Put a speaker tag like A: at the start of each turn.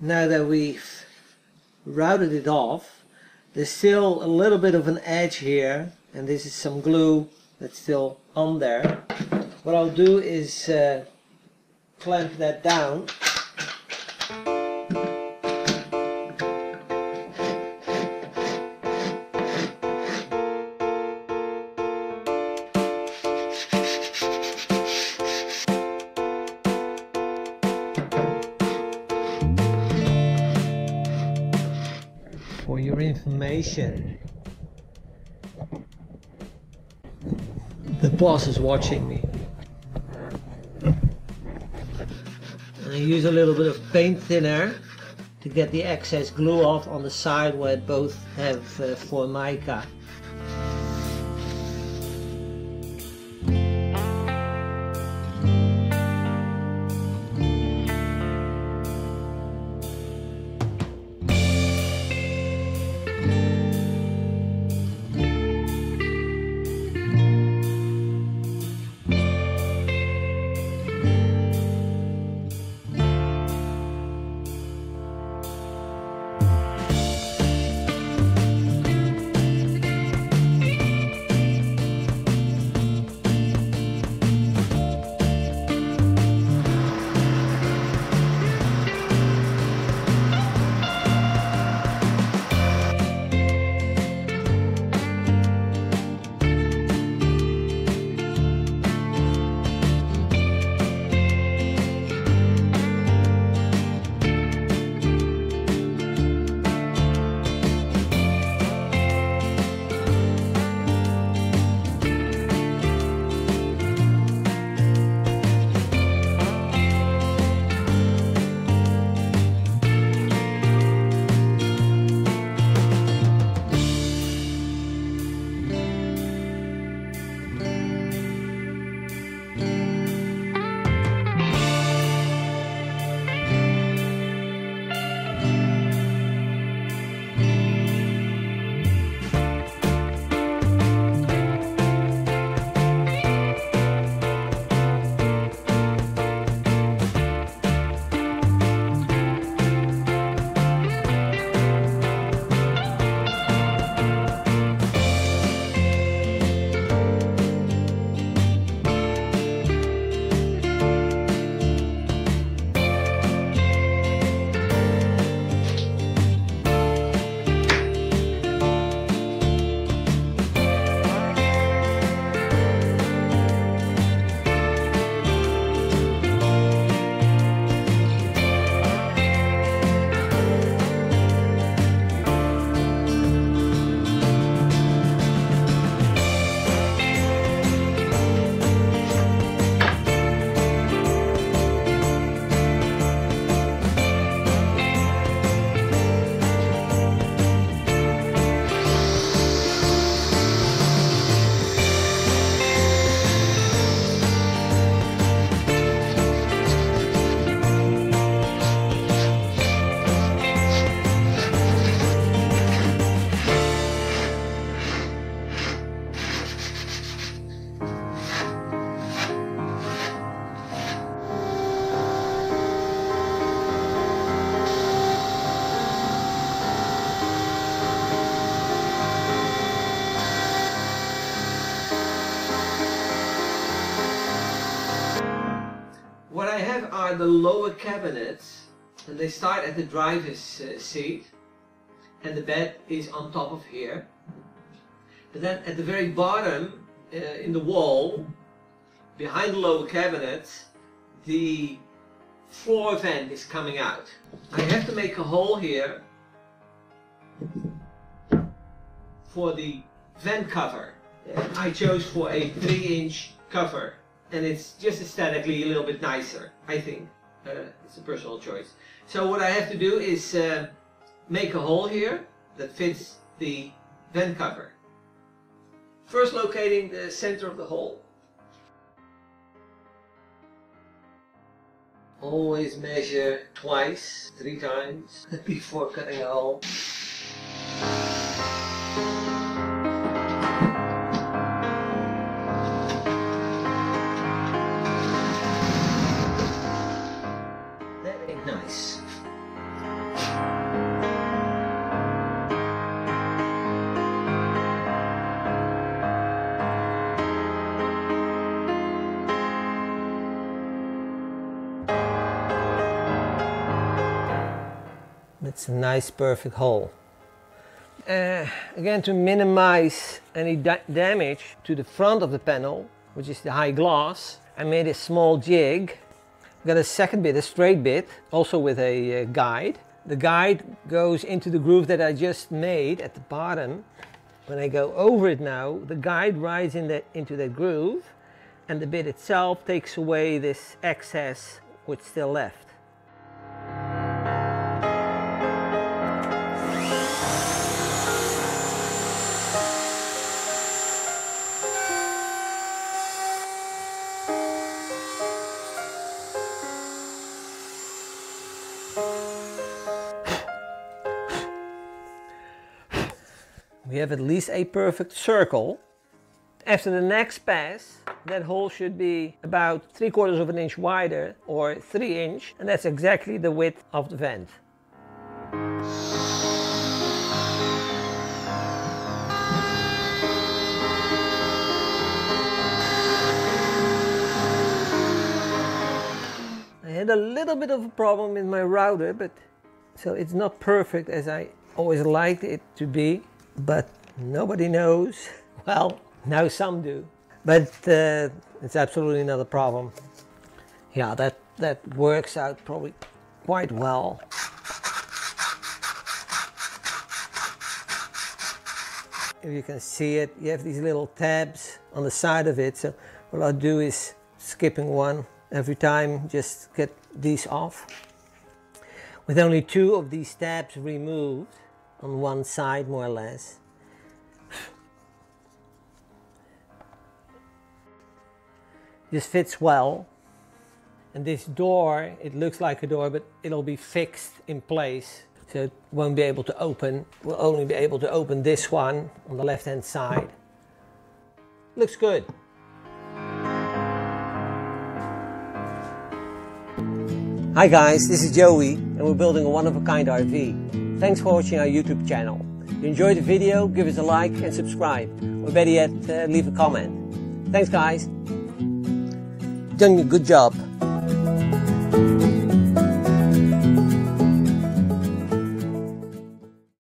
A: Now that we've routed it off, there's still a little bit of an edge here, and this is some glue that's still on there. What I'll do is clamp that down. For your information, the boss is watching me. And I use a little bit of paint thinner to get the excess glue off on the side where both have Formica. What I have are the lower cabinets, and they start at the driver's seat, and the bed is on top of here. And then at the very bottom, in the wall, behind the lower cabinets, the floor vent is coming out. I have to make a hole here for the vent cover. I chose for a 3-inch cover, and it's just aesthetically a little bit nicer, I think. It's a personal choice. So what I have to do is make a hole here that fits the vent cover. First, locating the center of the hole. Always measure twice, 3 times before cutting a hole. That ain't nice. It's a nice perfect hole. Again, to minimize any damage to the front of the panel, which is the high gloss, I made a small jig. Got a second bit, a straight bit, also with a guide. The guide goes into the groove that I just made at the bottom. When I go over it now, the guide rides into that groove, and the bit itself takes away this excess which still left. We have at least a perfect circle. After the next pass, that hole should be about 3/4 of an inch wider, or 3 inch, and that's exactly the width of the vent. I had a little bit of a problem with my router, but so it's not perfect as I always liked it to be. But nobody knows. Well, now some do. But it's absolutely not a problem. Yeah, that works out probably quite well. If you can see it, you have these little tabs on the side of it. So what I'll do is skipping one every time, just get these off. With only 2 of these tabs removed, on one side more or less. This fits well, and this door, it looks like a door, but it'll be fixed in place, so it won't be able to open. We'll only be able to open this one on the left hand side. Looks good. Hi guys, this is Joey, and we're building a one-of-a-kind RV. Thanks for watching our YouTube channel. If you enjoyed the video, give us a like and subscribe. Or better yet, leave a comment. Thanks guys. You've done a good job.